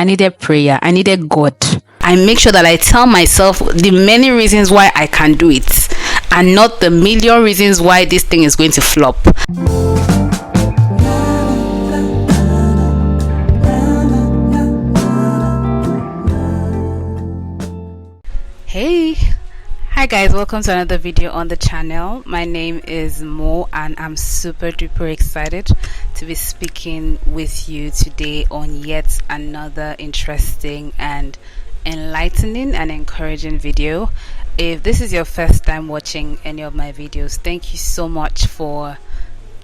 I needed prayer. I needed God. I make sure that I tell myself the many reasons why I can do it, and not the million reasons why this thing is going to flop. Hey, hi guys, welcome to another video on the channel. My name is Mo and I'm super duper excited to be speaking with you today on yet another interesting and enlightening and encouraging video. If this is your first time watching any of my videos, thank you so much for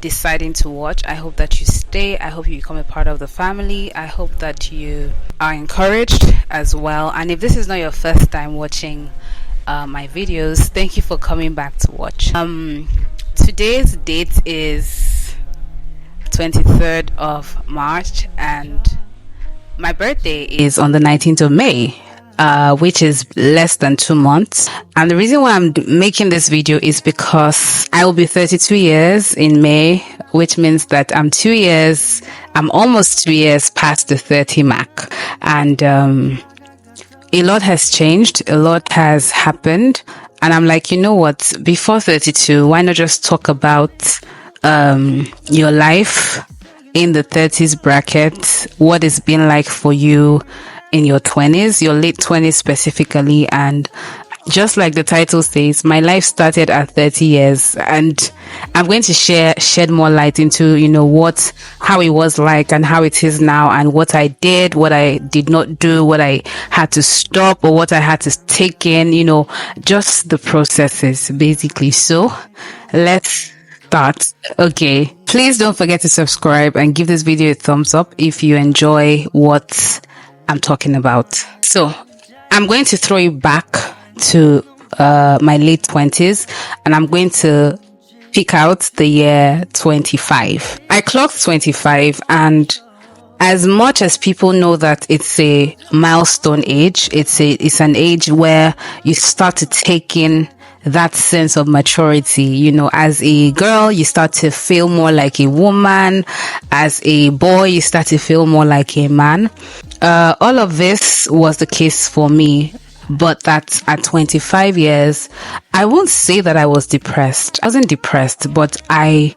deciding to watch. I hope that you stay. I hope you become a part of the family. I hope that you are encouraged as well. And if this is not your first time watching my videos, thank you for coming back to watch. Today's date is 23rd of March and my birthday is on the 19th of May. Which is less than 2 months. And the reason why I'm making this video is because I will be 32 years in May, which means that I'm almost 2 years past the 30 mark. And a lot has changed, a lot has happened. And I'm like, you know what, before 32, why not just talk about your life in the 30s bracket, what it's been like for you in your 20s, your late 20s specifically. And just like the title says, my life started at 30 years, and I'm going to shed more light into, you know, how it was like and how it is now, and what I did, what I did not do, what I had to stop, or what I had to take in, you know, just the processes basically. So let's start. Okay, please don't forget to subscribe and give this video a thumbs up if you enjoy what I'm talking about. So I'm going to throw you back to my late 20s, and I'm going to pick out the year 25. I clocked 25, and as much as people know that it's a milestone age, it's an age where you start to take in that sense of maturity. You know, as a girl, you start to feel more like a woman. As a boy, you start to feel more like a man. All of this was the case for me, but that at 25 years, I won't say that I was depressed. I wasn't depressed, but I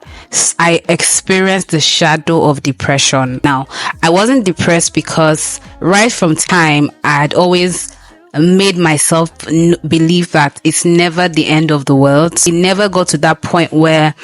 experienced the shadow of depression. Now, I wasn't depressed because right from time, I had always made myself believe that it's never the end of the world. It never got to that point where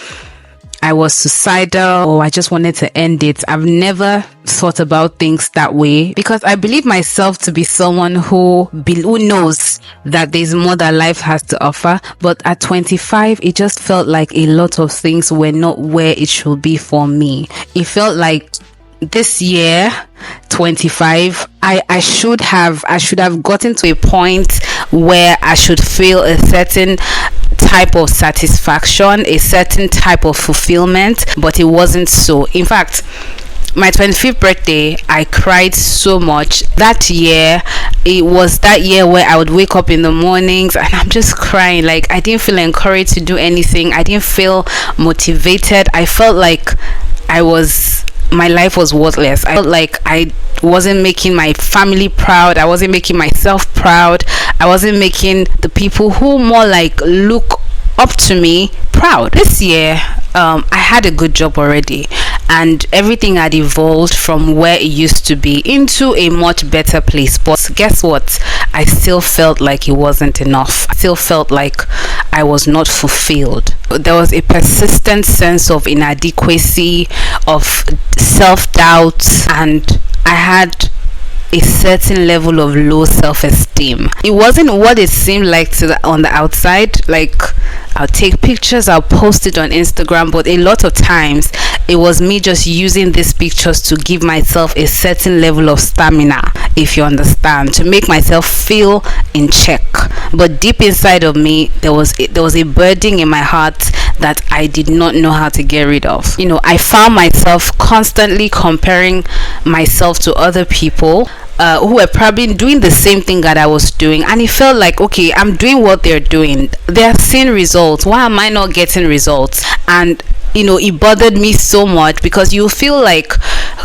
I was suicidal or I just wanted to end it. I've never thought about things that way because I believe myself to be someone who knows that there's more that life has to offer. But at 25, it just felt like a lot of things were not where it should be for me. It felt like this year 25, I should have gotten to a point where I should feel a certain type of satisfaction, a certain type of fulfillment, but it wasn't so. In fact, my 25th birthday, I cried so much. That year, it was that year where I would wake up in the mornings and I'm just crying. Like, I didn't feel encouraged to do anything. I didn't feel motivated. I felt like my life was worthless. I felt like I wasn't making my family proud. I wasn't making myself proud. I wasn't making the people who more like look up to me proud. This year, I had a good job already, and everything had evolved from where it used to be into a much better place. But guess what? I still felt like it wasn't enough. I still felt like I was not fulfilled. There was a persistent sense of inadequacy, of self-doubt, and I had a certain level of low self-esteem. It wasn't what it seemed like on the outside. Like, I'll take pictures, I'll post it on Instagram, but a lot of times it was me just using these pictures to give myself a certain level of stamina, if you understand, to make myself feel in check. But deep inside of me, there was a burden in my heart that I did not know how to get rid of. You know, I found myself constantly comparing myself to other people who were probably doing the same thing that I was doing, and it felt like, okay, I'm doing what they're doing, they're seeing results, why am I not getting results? And it bothered me so much, because you feel like,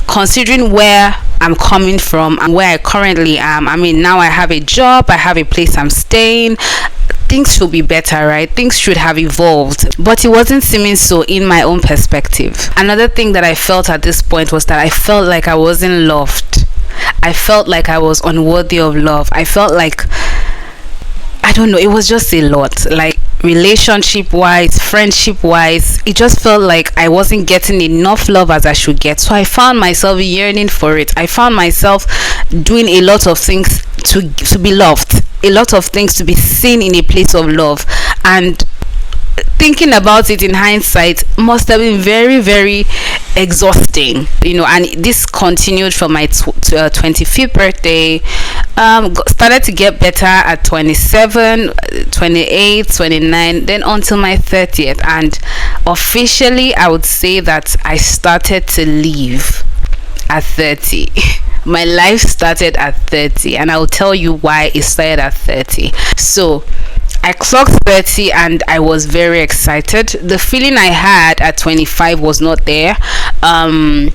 considering where I'm coming from and where I currently am, I mean, now I have a job, I have a place I'm staying, things should be better, right? Things should have evolved, but it wasn't seeming so in my own perspective. Another thing that I felt at this point was that I felt like I wasn't loved. I felt like I was unworthy of love. I felt like, I don't know, it was just a lot. Like, relationship wise, friendship wise, it just felt like I wasn't getting enough love as I should get. So I found myself yearning for it. I found myself doing a lot of things to be loved, a lot of things to be seen in a place of love. And thinking about it in hindsight, must have been very, very exhausting, and this continued from my 25th birthday. Started to get better at 27, 28, 29, then until my 30th. And officially, I would say that I started to live at 30. My life started at 30, and I'll tell you why it started at 30. So I clocked 30 and I was very excited. The feeling I had at 25 was not there. I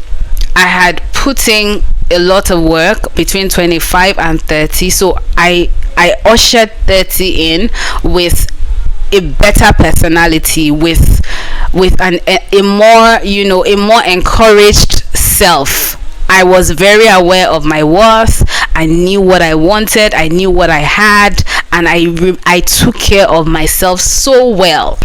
had put in a lot of work between 25 and 30, so I ushered 30 in with a better personality, with a more encouraged self. I was very aware of my worth. I knew what I wanted. I knew what I had, and I took care of myself so well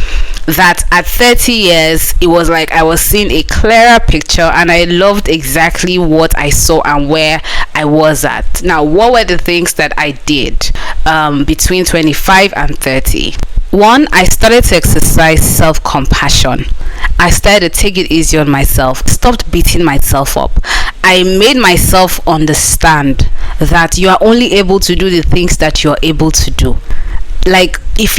that at 30 years, it was like I was seeing a clearer picture, and I loved exactly what I saw and where I was at. Now, what were the things that I did between 25 and 30? One, I started to exercise self-compassion. I started to take it easy on myself, stopped beating myself up. I made myself understand that you are only able to do the things that you're able to do. Like, if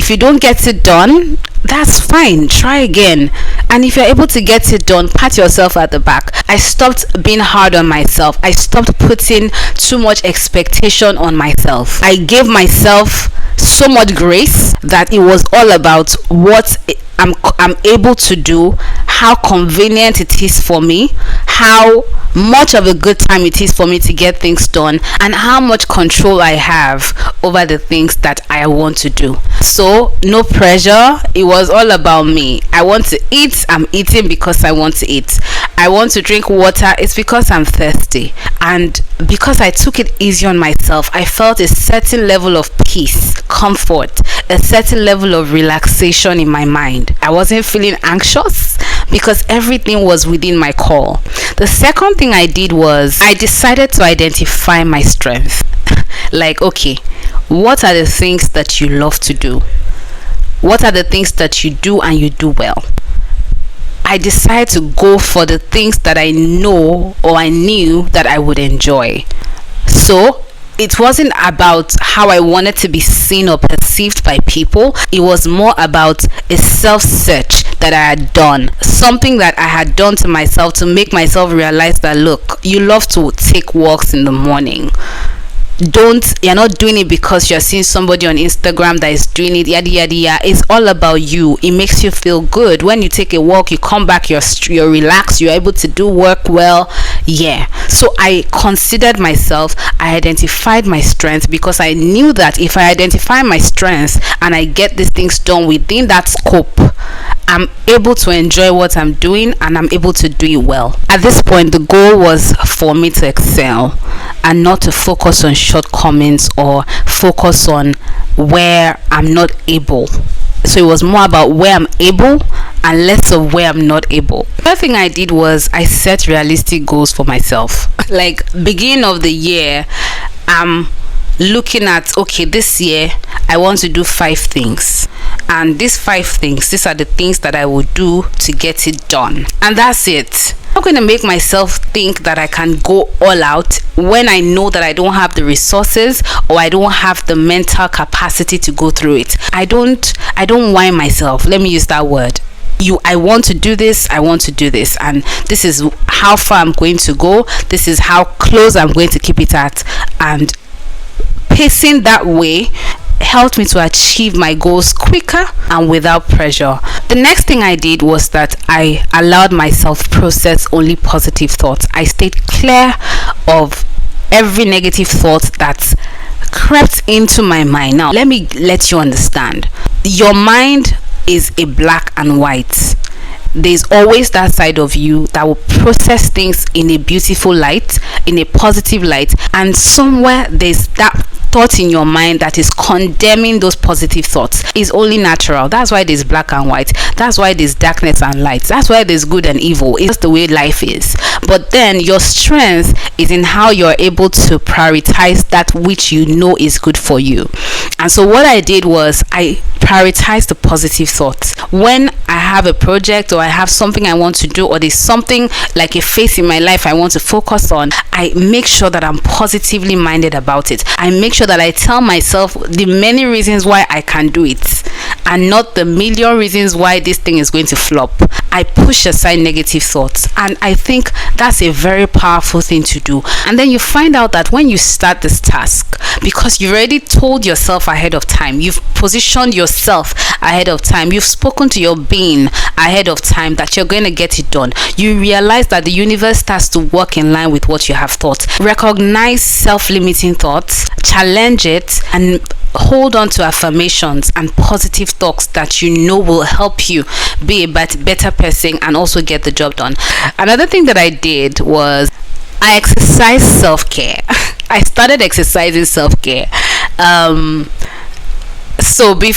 you don't get it done, that's fine, try again. And if you're able to get it done, pat yourself at the back. I stopped being hard on myself. I stopped putting too much expectation on myself. I gave myself so much grace that it was all about what I'm able to do, how convenient it is for me, how much of a good time it is for me to get things done, and how much control I have over the things that I want to do. So no pressure. It was all about me. I want to eat, I'm eating because I want to eat. I want to drink water, it's because I'm thirsty. And because I took it easy on myself, I felt a certain level of peace, comfort, a certain level of relaxation in my mind. I wasn't feeling anxious because everything was within my call. The second thing I did was I decided to identify my strength. Like, okay, what are the things that you love to do? What are the things that you do and you do well? I decided to go for the things that I know or I knew that I would enjoy. So it wasn't about how I wanted to be seen or perceived by people. It was more about a self-search that I had done. Something that I had done to myself to make myself realize that, look, you love to take walks in the morning. You're not doing it because you're seeing somebody on Instagram that is doing it, yada yada yada. It's all about you. It makes you feel good. When you take a walk, you come back, you're relaxed, you're able to do work well. Yeah. So I considered myself, I identified my strengths, because I knew that if I identify my strengths and I get these things done within that scope, I'm able to enjoy what I'm doing and I'm able to do it well. At this point, the goal was for me to excel and not to focus on shortcomings or focus on where I'm not able. So it was more about where I'm able and less of where I'm not able. The other thing I did was I set realistic goals for myself. Like, beginning of the year, I'm looking at, okay, this year I want to do 5 things, and these 5 things, these are the things that I will do to get it done, and that's it. I'm not going to make myself think that I can go all out when I know that I don't have the resources or I don't have the mental capacity to go through it. I don't whine myself, let me use that word. I want to do this, I want to do this, and this is how far I'm going to go, this is how close I'm going to keep it at. And pacing that way helped me to achieve my goals quicker and without pressure. The next thing I did was that I allowed myself process only positive thoughts. I stayed clear of every negative thought that crept into my mind. Now, let me let you understand. Your mind is a black and white. There's always that side of you that will process things in a beautiful light, in a positive light, and somewhere there's that thought in your mind that is condemning those positive thoughts. Is only natural. That's why there's black and white. That's why there's darkness and light. That's why there's good and evil. It's just the way life is. But then your strength is in how you're able to prioritize that which you know is good for you. And so what I did was I prioritized the positive thoughts. When I have a project, or I have something I want to do, or there's something like a phase in my life I want to focus on, I make sure that I'm positively minded about it. I make sure that I tell myself the many reasons why I can do it, and not the million reasons why this thing is going to flop. I push aside negative thoughts, and I think that's a very powerful thing to do. And then you find out that when you start this task, because you already told yourself ahead of time, you've positioned yourself ahead of time, you've spoken to your being ahead of time that you're going to get it done, you realize that the universe starts to work in line with what you have thought. Recognize self-limiting thoughts, challenge it, and hold on to affirmations and positive thoughts that you know will help you be a better person and also get the job done. Another thing that I did was I exercised self-care. I started exercising self-care. So I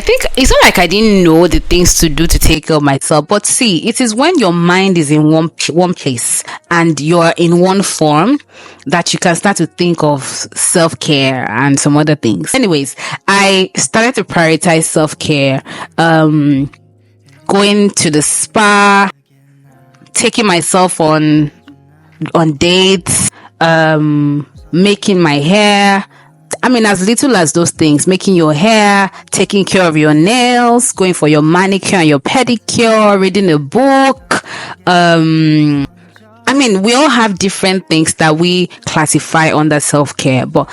think it's not like I didn't know the things to do to take care of myself, but see, it is when your mind is in one place and you're in one form that you can start to think of self-care and some other things. Anyways, I started to prioritize self-care, going to the spa, taking myself on dates, making my hair. As little as those things, making your hair, taking care of your nails, going for your manicure and your pedicure, reading a book. We all have different things that we classify under self-care, but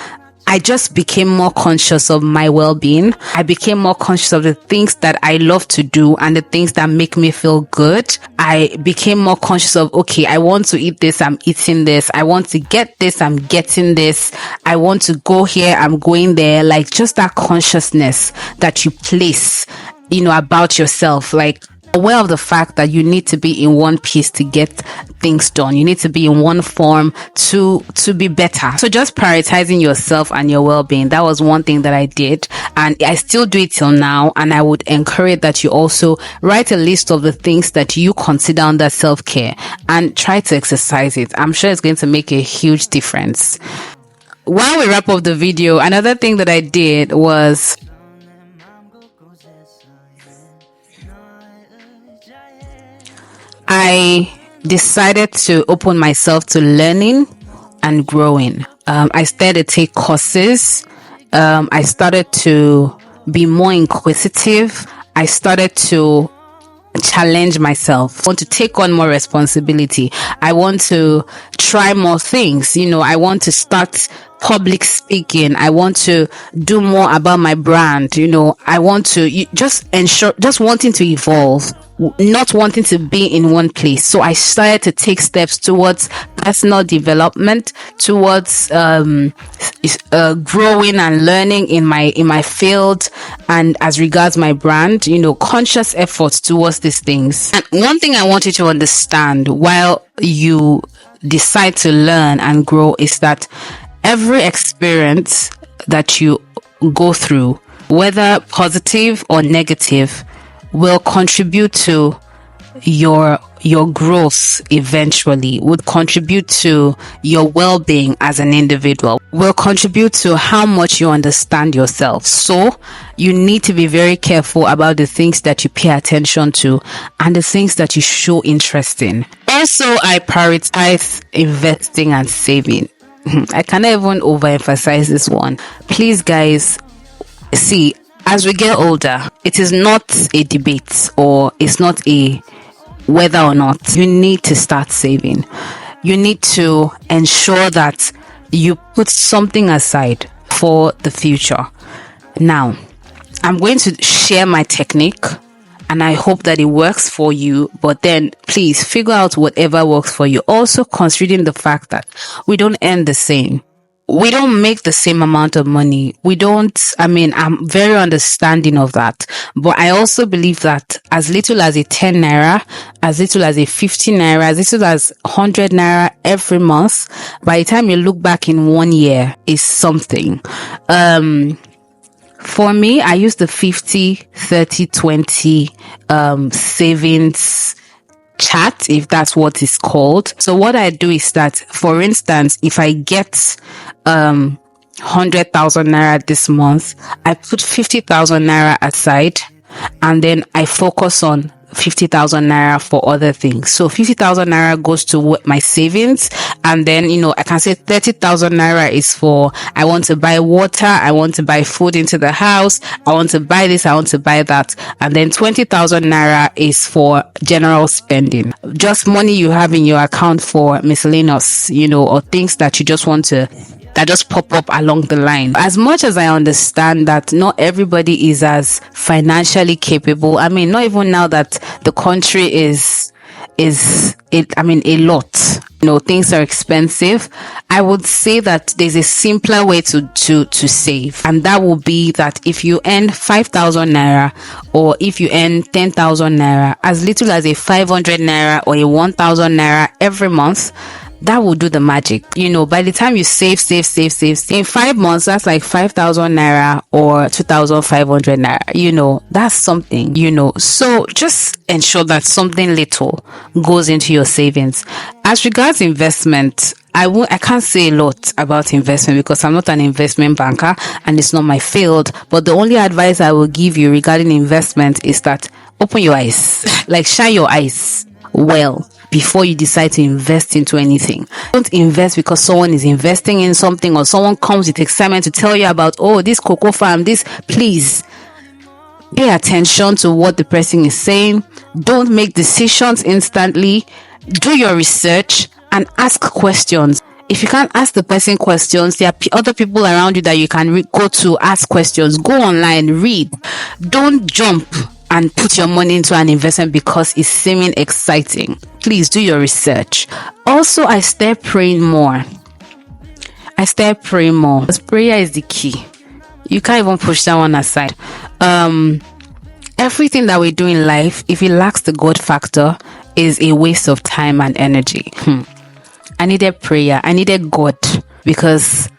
I just became more conscious of my well-being. I became more conscious of the things that I love to do and the things that make me feel good. I became more conscious of, okay, I want to eat this, I'm eating this. I want to get this, I'm getting this. I want to go here, I'm going there. Like, just that consciousness that you place, about yourself. Like, aware of the fact that you need to be in one piece to get things done. You need to be in one form to be better. So just prioritizing yourself and your well-being, that was one thing that I did, and I still do it till now. And I would encourage that you also write a list of the things that you consider under self-care and try to exercise it. I'm sure it's going to make a huge difference. While we wrap up the video, another thing that I did was I decided to open myself to learning and growing. I started to take courses. I started to be more inquisitive. I started to challenge myself. I want to take on more responsibility. I want to try more things. I want to start public speaking. I want to do more about my brand. I want to just wanting to evolve, not wanting to be in one place. So I started to take steps towards personal development, towards growing and learning in my field, and as regards my brand, conscious efforts towards these things. And one thing I want you to understand while you decide to learn and grow is that every experience that you go through, whether positive or negative, will contribute to your growth eventually, would contribute to your well-being as an individual, will contribute to how much you understand yourself. So you need to be very careful about the things that you pay attention to and the things that you show interest in. Also, I prioritize investing and saving. I cannot even overemphasize this one. Please, guys, see, as we get older, it is not a debate, or it's not a whether or not. You need to start saving. You need to ensure that you put something aside for the future. Now, I'm going to share my technique, and I hope that it works for you. But then please figure out whatever works for you. Also considering the fact that we don't earn the same. We don't make the same amount of money. I'm very understanding of that. But I also believe that as little as a 10 naira, as little as a 50 naira, as little as 100 naira every month, by the time you look back in 1 year, is something. For me, I use the 50, 30, 20 savings chat, if that's what it's called. So what I do is that, for instance, if I get 100,000 naira this month, I put 50,000 naira aside, and then I focus on 50,000 naira for other things. So 50,000 naira goes to my savings, and then I can say 30,000 naira is for, I want to buy water, I want to buy food into the house, I want to buy this, I want to buy that, and then 20,000 naira is for general spending, just money you have in your account for miscellaneous, or things that you just want to, that just pop up along the line. As much as I understand that not everybody is as financially capable, not even now that the country is a lot, things are expensive. I would say that there's a simpler way to save, and that will be that if you earn 5,000 naira, or if you earn 10,000 naira, as little as a 500 naira or a 1,000 naira every month, that will do the magic. By the time you save in 5 months, that's like 5,000 naira or 2,500 naira. That's something. So just ensure that something little goes into your savings. As regards investment, I can't say a lot about investment because I'm not an investment banker and it's not my field. But the only advice I will give you regarding investment is that open your eyes, like shine your eyes well before you decide to invest into anything. Don't invest because someone is investing in something, or someone comes with excitement to tell you about, this cocoa farm, this. Please pay attention to what the person is saying. Don't make decisions instantly. Do your research and ask questions. If you can't ask the person questions, there are other people around you that you can go to ask questions. Go online, read. Don't jump and put your money into an investment because it's seeming exciting. Please do your research. Also, I start praying more. Because prayer is the key. You can't even push that one aside. Everything that we do in life, if it lacks the God factor, is a waste of time and energy. I needed prayer. I needed God, because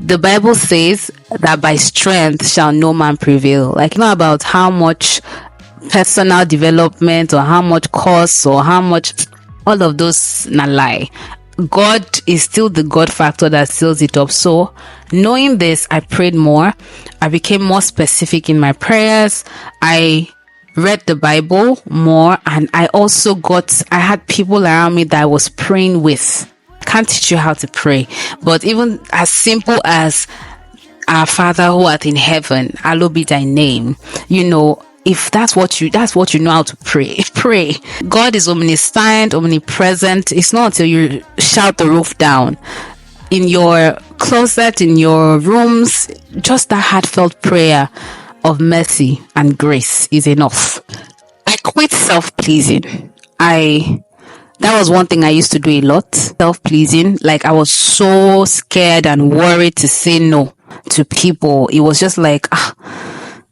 the Bible says that by strength shall no man prevail. Like, not about how much personal development or how much costs or how much, all of those, na lie. God is still the God factor that seals it up. So knowing this, I prayed more. I became more specific in my prayers. I read the Bible more, and I had people around me that I was praying with. I can't teach you how to pray, but even as simple as our Father who art in heaven, hallowed be thy name. If that's what you know how to pray. God is omniscient, omnipresent. It's not until you shout the roof down. In your closet, in your rooms, just that heartfelt prayer of mercy and grace is enough. I quit self-pleasing. That was one thing I used to do a lot. Self-pleasing. Like, I was so scared and worried to say no to people. It was just like,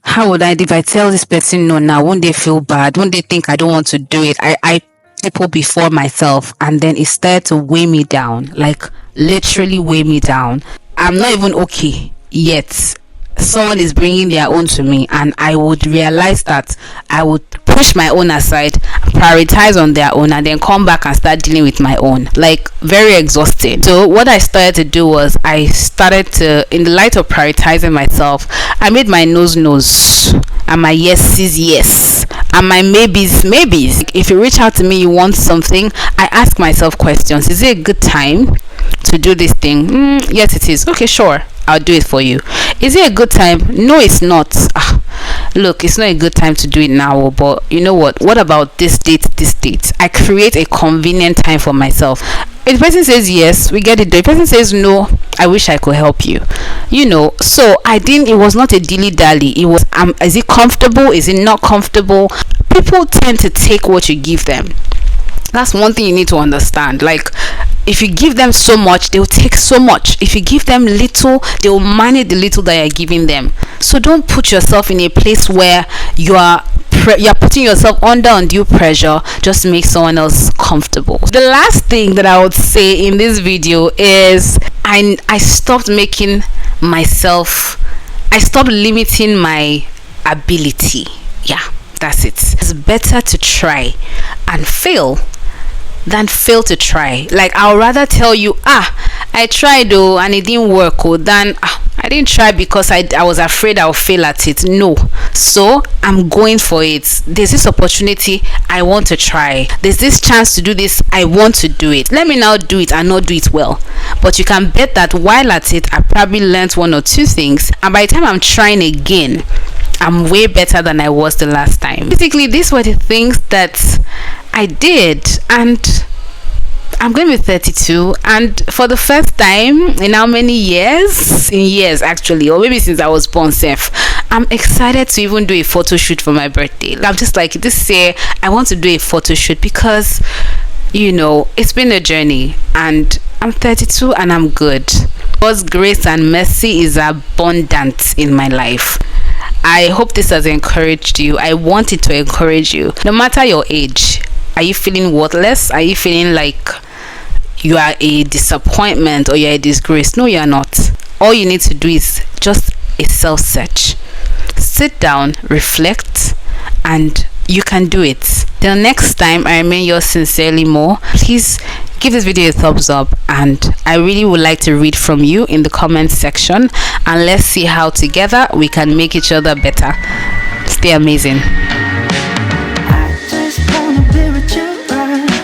how would if I tell this person no now, won't they feel bad? Won't they think I don't want to do it? I people before myself, and then it started to weigh me down, like literally weigh me down. I'm not even okay yet. Someone is bringing their own to me, and I would realize that I would push my own aside, prioritize on their own, and then come back and start dealing with my own. Like, very exhausting. So what I started to do was, I started to, in the light of prioritizing myself, I made my no's and my yeses yes, and my maybes. If you reach out to me, you want something, I ask myself questions. Is it a good time to do this thing? Yes, it is. Okay, sure, I'll do it for you. Is it a good time? No, it's not. Look, it's not a good time to do it now, but you know what about this date? I create a convenient time for myself. If the person says yes, we get it done. If the person says no, I wish I could help you. So I didn't, it was not a dilly dally. It was, is it comfortable? Is it not comfortable? People tend to take what you give them. That's one thing you need to understand. Like, if you give them so much, they'll take so much. If you give them little, they'll manage the little that you're giving them. So don't put yourself in a place where you're putting yourself under undue pressure just to make someone else comfortable. The last thing that I would say in this video is I stopped making myself, I stopped limiting my ability. Yeah, that's it. It's better to try and fail than fail to try. Like, I'll rather tell you, I tried though and it didn't work, than I didn't try because I was afraid I'll fail at it. No. So I'm going for it. There's this opportunity, I want to try. There's this chance to do this, I want to do it. Let me now do it and not do it well. But you can bet that while at it, I probably learned one or two things, and by the time I'm trying again, I'm way better than I was the last time. Basically, these were the things that I did, and I'm going to be 32, and for the first time in how many years? In years, actually, or maybe since I was born safe, I'm excited to even do a photo shoot for my birthday. I'm just like, this year I want to do a photo shoot because it's been a journey, and I'm 32 and I'm good. God's grace and mercy is abundant in my life. I hope this has encouraged you. I want it to encourage you. No matter your age, are you feeling worthless? Are you feeling like you are a disappointment or you're a disgrace? No, you're not. All you need to do is just a self-search. Sit down, reflect, and you can do it. Till next time, I remain yours sincerely, Mo. Please give this video a thumbs up, and I really would like to read from you in the comment section, and let's see how together we can make each other better. Stay amazing.